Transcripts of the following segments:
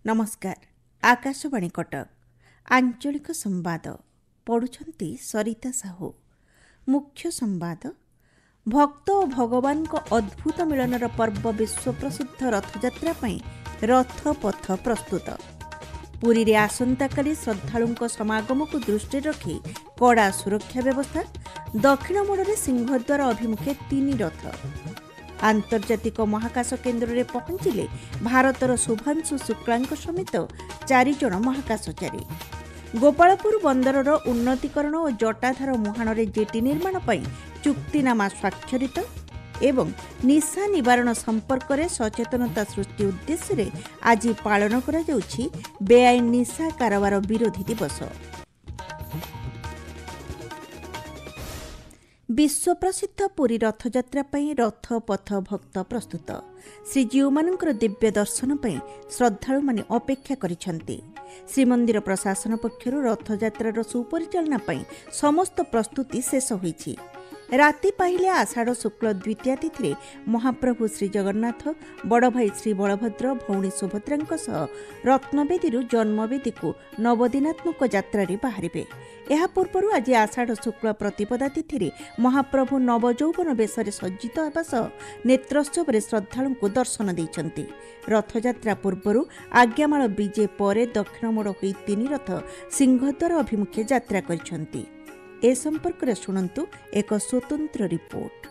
नमस्कार। आकाशवाणी कटक आंचलिक संवाद पढ़ुछंती सरिता साहू। मुख्य संवाद भक्त और भगवान को अद्भुत मिलनर पर्व विश्व प्रसिद्ध रथयात्रा पई रथ पथ प्रस्तुत। पुरी रे आसंताकाली श्रद्धालुंक समागम को दृष्टि रखी कड़ा सुरक्षा व्यवस्था। दक्षिण मोड़े सिंहद्वार अभिमुखे 3 रथ। आंतर्जातिक महाकाश केन्द्र में पहुंचिले भारतर शुभांशु शुक्लांक समेत 4 जन महाकाशचारी। गोपालपुर बंदरर उन्नतीकरण और जटाधार मुहाण में जेटी निर्माण पर चुक्तिनामा स्वाक्षरित एवं निशा निवारण संपर्क में सचेतनता सृष्टि उद्देश्य आज पालन करा जाउछि बेआईन निशा कारोबार विरोधी दिवस। विश्व प्रसिद्ध पुरी रथयात्रा पई रथ पथ भक्त प्रस्तुत। श्रीजीउ मानकर दिव्य दर्शन पई श्रद्धालु माने अपेक्षा करिसंती। श्रीमंदिर प्रशासन पक्षरु रथयात्रार सुपरिचालना पई समस्त प्रस्तुति शेष होईछि। राति पाहिले आषाढ़ शुक्ल द्वितीया तिथि महाप्रभु श्री जगन्नाथ बड़ भाई श्री बलभद्र भौणी सुभद्रांक सह रत्नवेदी जन्मवेदी को नवदिनात्मक यात्रा बाहरिबे। एहा पूर्व आज आषाढ़ शुक्ल प्रतिपदा तिथि महाप्रभु नवजौवन बेशरे सज्जित होगा सह नेत्रोत्सव श्रद्धालु को दर्शन देइछंती। रथयात्रा पूर्व आज्ञामाल विजे पर दक्षिण मोड़ होई 3 रथ सिंहद्वार अभिमुखे यात्रा करिसंती। ए संपर्क में शुणु एक स्वतंत्र रिपोर्ट।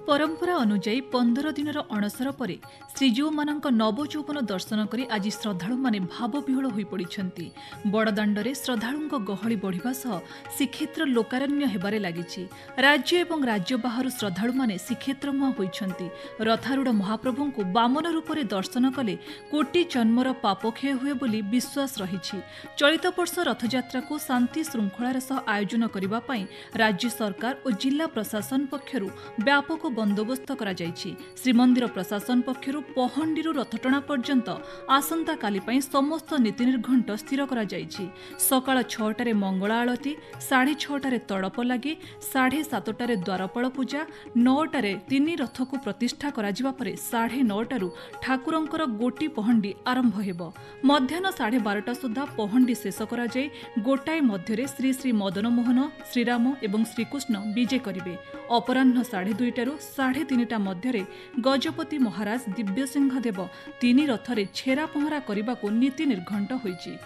परंपरा अनुजाई 15 दिनर अणसर पर श्रीजीउ मानक नवजौवन दर्शन करी आज श्रद्धालु माने भावविह्वल होई पड़िछंती। बड़दाण्डरे श्रद्धालुंक गहली बढ़िबा सह श्रीक्षेत्र लोकारण्य हेबारे लागिछि। राज्य एवं राज्य बाहर श्रद्धालु माने श्रीक्षेत्र मुहां होइछंती। रथारूढ़ महाप्रभुंकु वामन रूपरे दर्शन कले कोटि जन्मर पाप क्षय हुए बोली विश्वास रहिछि। चलित वर्ष रथयात्रा को शांति श्रृंखलार सह आयोजन करिबा पई राज्य सरकार और जिला प्रशासन पक्षरु व्यापक बंदोबस्त करा जायछि। श्रीमंदिर प्रशासन पक्षरु पहंडीरु रथटଣା पर्यंत आसंता काली पई समस्त नीति निर्घंट स्थिर करा जायछि। सकाळ 6टारे मंगल आळती, 6:30टारे तड़प लागि, 7:30टारे द्वारपाल पूजा, 9टारे 3 रथ को प्रतिष्ठा करा जिबा परे 9:30टारु ठाकुरंकर गोटी पहंडी आरंभ हेबो। मध्याह्न 12:30 सुधा पहंडी शेष करा जाय गोटाए मध्यरे श्री श्री मदन मोहन, श्रीराम एवं श्रीकृष्ण विजे करिवे। अपराह्न 2:30टारु 3:30टा मध्यरे गजपति महाराज दिव्यसिंह देव 3 रथरे छेरा पहरा करने नीति निर्घंट होइछि।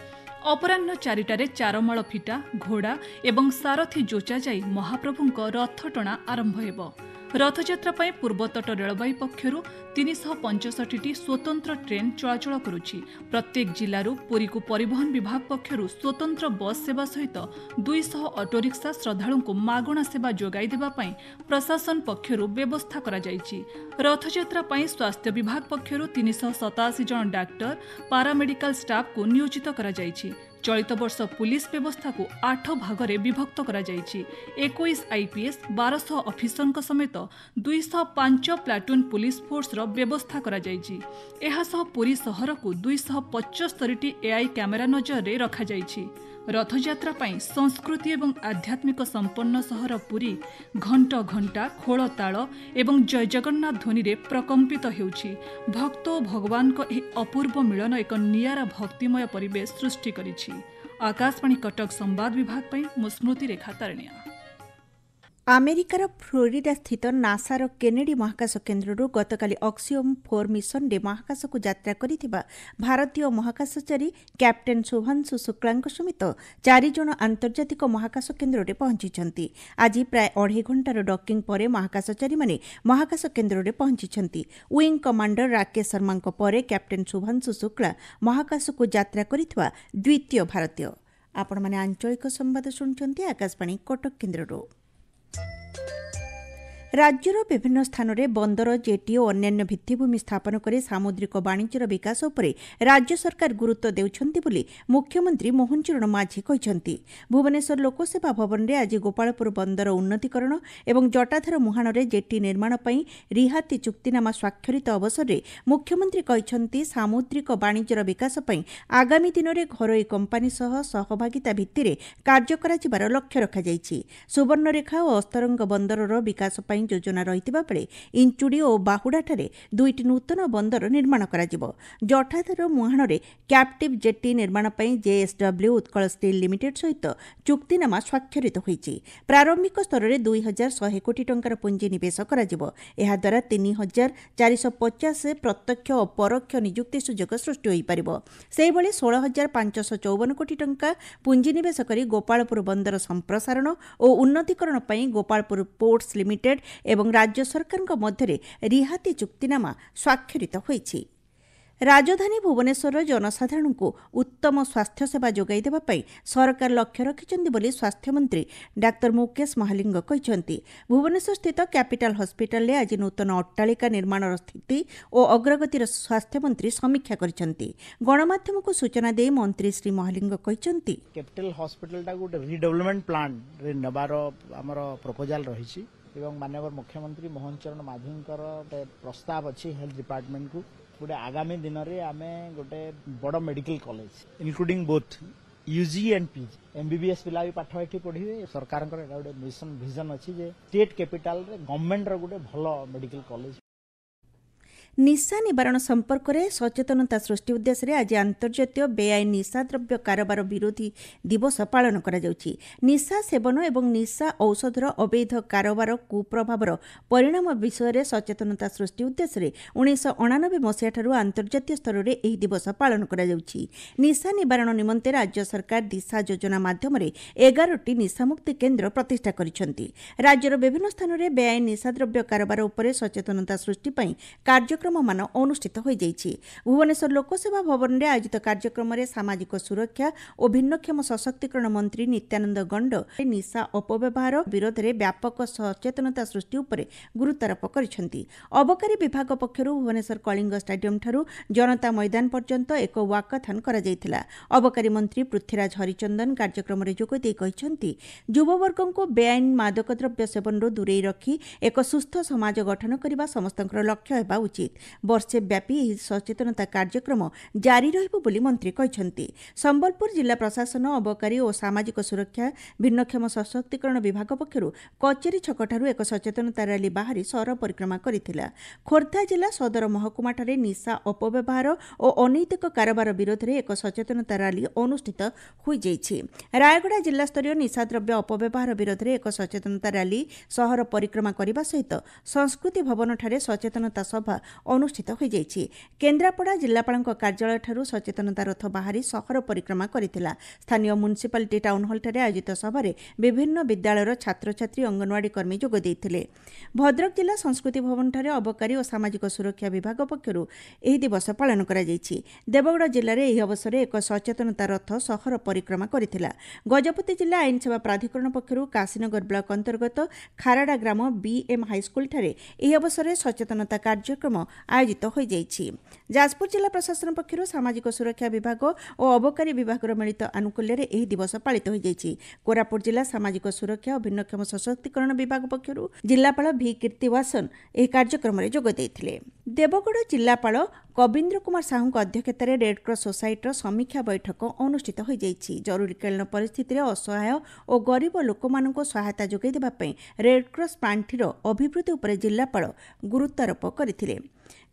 अपराह्न 4टारे 4 माळ फिटा घोड़ा एवं सारथी जोचा जाई महाप्रभुंक रथ टଣା आरंभ हेबो। रथयात्रा पई पूर्वतट रेलबाई पक्षरु 365टी स्वतंत्र ट्रेन चलाचल करुछि। प्रत्येक जिल्लारू पुरी को परिवहन विभाग पक्षरु स्वतंत्र बस सेवा सहित 200 ऑटोरिक्शा श्रद्धालु को मागणा सेवा जोगाई देबा पई प्रशासन पक्षरु व्यवस्था करा जायछि। रथयात्रा पई स्वास्थ्य विभाग पक्षरु 387 जन डाक्टर पारामेडिकल स्टाफ को नियोजित करा जायछि। चलित वर्ष पुलिस व्यवस्था को 8 भागरे विभक्त करा जायछि। 21 आईपीएस 1200 ऑफिसरक समेत 205 प्लाटून पुलिस फोर्स रो व्यवस्था करा जायछि। एहा सह पुरी शहर को 275टी एआई कैमेरा नजर रे रखा जायछि। रथयात्रा पई संस्कृति एवं आध्यात्मिक संपन्न सहर पुरी घंट घंटा खोल ताल एवं जय जगन्नाथ ध्वनि रे प्रकंपित हेउछि। भक्त और भगवान को एही अपूर्व मिलन एक नियारा भक्तिमय परिवेश सृष्टि करिछि। आकाशवाणी कटक संवाद विभाग पई मुस्मृति रेखा तारण्या। अमेरिकार फ्लोरिडा स्थित नासार केनेडी महाकाश केन्द्रରୁ गतकाली ऑक्सियम 4 मिशन रे महाकाश को यात्रा करिथिबा भारतीय महाकाशचारी कैप्टेन शुभांशु शुक्लांक समेत 4 जन आंतर्जातिक महाकाश केन्द्र रे पहुंचिछंती। आज प्राय 2.5 घंटार डॉकिंग परे महाकाशचारी माने महाकाश केन्द्र रे पहुंचिछंती। विंग कमांडर राकेश शर्मा परे कैप्टेन शुभांशु शुक्ला महाकाश को यात्रा करिथिबा द्वितीय भारतीय। आपण माने आंचलिक संवाद सुनछंती आकाशवाणी कटक केन्द्रରୁ। राज्यर विभिन्न स्थान में बंदर जेटी और अन्यान्य भित्तिभूमि स्थापन कर सामुद्रिक वाणिज्यर विकास उपर राज्य सरकार गुरुत्व देउछंती बोली मुख्यमंत्री मोहन चरण माझी कहिसंती। भुवनेश्वर लोकसेवा भवन में आज गोपालपुर बंदर उन्नतीकरण एवं जटाधार मुहाण में जेटी निर्माण पर रिहाती चुक्तिनामा स्वाक्षरित अवसर में मुख्यमंत्री कहिसंती सामुद्रिक वाणिज्यर विकास पर आगामी दिन में घरोई कंपानी सह सहभागिता भित्तिरे कार्य कराजिबार लक्ष्य रखा जायछि। सुवर्णरेखा और अस्तरंग बंदरर विकास पर ଯୋଜନା ରହିଥିବା ବେଳେ ଇଞ୍ଚୁଡ଼ି ଓ ବାହୁଡ଼ାଠାରେ 2ଟି ନୂତନ ବନ୍ଦର ନିର୍ମାଣ କରାଯିବ। ଜଠାଧାର ମୁହାଣରେ କ୍ୟାପ୍ଟିଭ୍ ଜେଟି ନିର୍ମାଣ ପାଇଁ ଜେଏସ୍ଡବ୍ଲ୍ୟୁ ଉତ୍କଳ ଷ୍ଟିଲ୍ ଲିମିଟେଡ୍ ସହିତ ଚୁକ୍ତିନାମା ସ୍ୱାକ୍ଷରିତ ହୋଇଛି। ପ୍ରାରମ୍ଭିକ ସ୍ତରରେ 2,100 କୋଟି ଟଙ୍କାର ପୁଞ୍ଜି ନିବେଶ କରାଯିବ। ଏହାଦ୍ୱାରା 3,450 ପ୍ରତ୍ୟକ୍ଷ ଓ ପରୋକ୍ଷ ନିଯୁକ୍ତି ସୁଯୋଗ ସୃଷ୍ଟି ହୋଇପାରିବ। ସେହିଭଳି 16,554 କୋଟି ଟଙ୍କା ପୁଞ୍ଜିନିବେଶ କରି ଗୋପାଳପୁର ବନ୍ଦର ସମ୍ପ୍ରସାରଣ ଓ ଉନ୍ନତୀକରଣ ପାଇଁ ଗୋପାଳପୁର ପୋର୍ଟସ୍ ଲିମିଟେଡ୍ ଏବଂ ରାଜ୍ୟ ସରକାରଙ୍କ ମଧ୍ୟରେ ରିହାତି ଚୁକ୍ତିନାମା ସ୍ୱାକ୍ଷରିତ ହୋଇଛି। ରାଜଧାନୀ ଭୁବନେଶ୍ୱରର ଜନସାଧାରଣଙ୍କୁ ଉତ୍ତମ ସ୍ୱାସ୍ଥ୍ୟସେବା ଯୋଗାଇ ଦେବା ପାଇଁ ସରକାର ଲକ୍ଷ୍ୟ ରଖିଛନ୍ତି ବୋଲି ସ୍ୱାସ୍ଥ୍ୟମନ୍ତ୍ରୀ ଡାକ୍ତର ମୁକେଶ ମହାଲିଙ୍ଗ କହିଛନ୍ତି। ଭୁବନେଶ୍ୱରସ୍ଥିତ କ୍ୟାପିଟାଲ ହସ୍ପିଟାଲରେ ଆଜି ନୂତନ ଅଟ୍ଟାଳିକା ନିର୍ମାଣର ସ୍ଥିତି ଓ ଅଗ୍ରଗତିର ସ୍ୱାସ୍ଥ୍ୟମନ୍ତ୍ରୀ ସମୀକ୍ଷା କରିଛନ୍ତି। ଗଣମାଧ୍ୟମକୁ ସୂଚନା ଦେଇ ମନ୍ତ୍ରୀ ଶ୍ରୀ ମହାଲିଙ୍ଗ କହିଛନ୍ତି, କ୍ୟାପିଟାଲ ହସ୍ପିଟାଲଟା ଗୋଟେ ରିଡେଭଲପମେଣ୍ଟ ପ୍ଲାନରେ ନେବାର ଆମର ପ୍ରପୋଜାଲ ରହିଛି ଏବଂ ମାନ୍ୟବର ମୁଖ୍ୟମନ୍ତ୍ରୀ ମୋହନ ଚରଣ ମାଝୀଙ୍କର ଗୋଟେ ପ୍ରସ୍ତାବ ଅଛି ହେଲ୍ଥ ଡିପାର୍ଟମେଣ୍ଟକୁ गोटे आगामी दिन में आम गोटे बड़ medical college including both UG and PG MBBS पिला भी पाठ ये पढ़े। सरकार गोटे मिशन विजन अच्छी स्टेट कैपिटल गवर्नमेंट गोटे भल मेडिकल कॉलेज। निशा निवारण संपर्क में सचेतनता सृष्टि उद्देश्य आज अंतर्जातीय बेआईन निशाद्रव्य कारोबार विरोधी दिवस पालन करा जाउछि। निशा सेवन एवं निशा औषधर अवैध कारोबार कुप्रभावर परिणाम विषय में सचेतनता सृष्टि उद्देश्य 1999 मसीहा ठारू अंतर्जातीय स्तर में यह दिवस पालन करा जाउछि। निशा निवारण निमंते राज्य सरकार दिशा योजना माध्यम 11टी निशामुक्ति केन्द्र प्रतिष्ठा करिसेंति। राज्यर विभिन्न स्थान में बेआईन निशाद्रव्य कारोबार उपरे सचेतनता सृष्टि पई कार्यक्रम मान अनुष्ठित हो जाइछि। भुवनेश्वर लोकसेवा भवन में आयोजित कार्यक्रम में सामाजिक सुरक्षा और भिन्नक्षम सशक्तिकरण मंत्री नित्यानंद गंड निशा अपव्यवहार विरोध में व्यापक सचेतनता सृष्टि उपरे गुरुत्वारोप करिसेंति। अबकारी विभाग पक्षरु भुवनेश्वर कलिंग स्टाडियम ठारू जनता मैदान पर्यंत एक वाकाथन करा जायतिला। अबकारी मंत्री पृथ्वीराज हरिचंदन कार्यक्रम में जोगदेई कहिसेंति, युववर्ग को बेआईन मादक द्रव्य सेवन दूरे रखी एक सुस्थ समाज गठन करने समस्तଙ୍କର लक्ष्य हेबा उचित। वर्षे व्यापी यह सचेतनता कार्यक्रम जारी रहिबो बोली मंत्री कहिसेंति। संबलपुर जिला प्रशासन अबकारी और सामाजिक सुरक्षा भिन्नक्षम सशक्तिकरण विभाग पक्षरु कचेरी छकठारु एक सचेतनता रैली बाहरी सहर परिक्रमा करिथिला। खोर्धा जिला सदर महकुमाठारे निशा अपव्यवहार और अनैतिक कारोबार विरोध में एक सचेतनता रैली अनुष्ठित हो जाइछि। रायगड़ा जिला स्तरीय निशाद्रव्य अपव्यवहार विरोध में एक सचेतनता रैली सहर परिक्रमा करने सहित संस्कृति भवन ठारे सचेतनता सभा अनुष्ठित हो जाइछि। केन्द्रापड़ा जिलापाल कार्यालय ठारू सचेतनता रथ बाहरी सहर परिक्रमा करिथिला। स्थानीय म्युनिसिपालिटी टाउन हॉल ठारे आयोजित सभारे विभिन्न विद्यालयर छात्र छात्री अंगनवाड़ी कर्मी जोग देइथिले। भद्रक जिला संस्कृति भवन ठारे अबकारी और सामाजिक सुरक्षा विभाग पक्षरु एही दिवस पालन करा जाइछि। देवगड़ जिले में एही अवसर एक सचेतनता रथ सहर परिक्रमा करिथिला। गजपति जिला आईन सेवा प्राधिकरण पक्षरु काशीनगर ब्लॉक अंतर्गत खाराडा ग्राम बीएम हाईस्कूल ठारे एही अवसर सचेतनता कार्यक्रम आयोजित हो जाइछि। जाजपुर जिला प्रशासन पक्षरु सामाजिक सुरक्षा विभाग और अबकारी विभाग मिलित आनुकूल्य एही दिवस पालित हो जाइछि। कोरापुट जिला सामाजिक सुरक्षा और भिन्नक्षम सशक्तिकरण विभाग पक्षरु जिलापाल भी कीर्तिवासन एही कार्यक्रम में जोग देइथिले। देवगड़ जिलापाल कविन्द्र कुमार साहू अध्यक्षतार रेडक्रॉस सोसाइटीर समीक्षा बैठक अनुष्ठित हो जाइछि। जरूरीकालीन परिस्थिति में असहाय और गरीब लोकमानंको सहायता जोगाई देबा पई रेडक्रॉस पांठीर अभिवृद्धि उपर जिलापाल गुरुत्वारोप करथिले।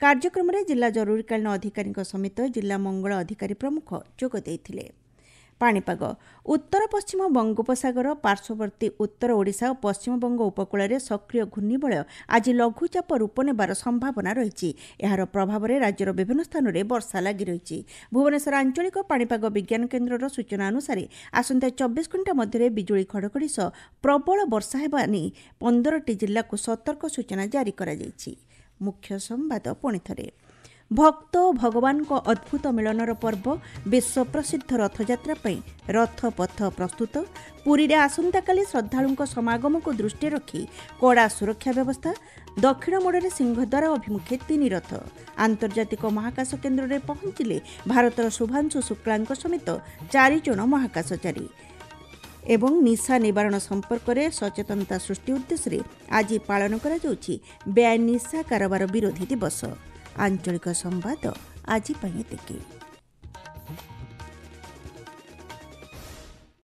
कार्यक्रम में जिला जरूरीकालीन अधिकारी समेत जिला मंगल अधिकारी प्रमुख जोग देइथिले। पाणीपाग उत्तर पश्चिम बंगोपसागर पार्श्ववर्ती उत्तर ओडिशा और पश्चिमबंग उपकूल में सक्रिय घूर्णिबलय आज लघुचाप रूप नेबार संभावना रही। यार प्रभाव में राज्यर विभिन्न स्थान में वर्षा लगी रही। भुवनेश्वर आंचलिक पाणीपाग विज्ञान केन्द्र सूचना अनुसार आसंता 24 घंटा मध्य बिजुली घड़घड़ी सह प्रबल वर्षा हेबा नेई 15टी जिल्ला को सतर्क सूचना जारी करा जायछि। मुख्य संवाद पुणी थरे। भक्त भगवान को अद्भुत मिलनर पर्व विश्व प्रसिद्ध रथयात्रा रथपथ प्रस्तुत। पुरी रे आसंताकाली श्रद्धालुंक समागम को दृष्टि रखी कड़ा सुरक्षा व्यवस्था। दक्षिण मोड़े सिंहद्वार अभिमुखे 3 रथ। आंतर्जातिक महाकाश केन्द्र में पहुंचिले भारतर शुभांशु शुक्लांक समेत 4 जन महाकाशचारी। एवं निशा निवारण संपर्क में सचेतनता सृष्टि उद्देश्य आज पालन करा जाउछि बेआईन निशा कारोबार विरोधी दिवस। आंचलिक संवाद आज एतिकी।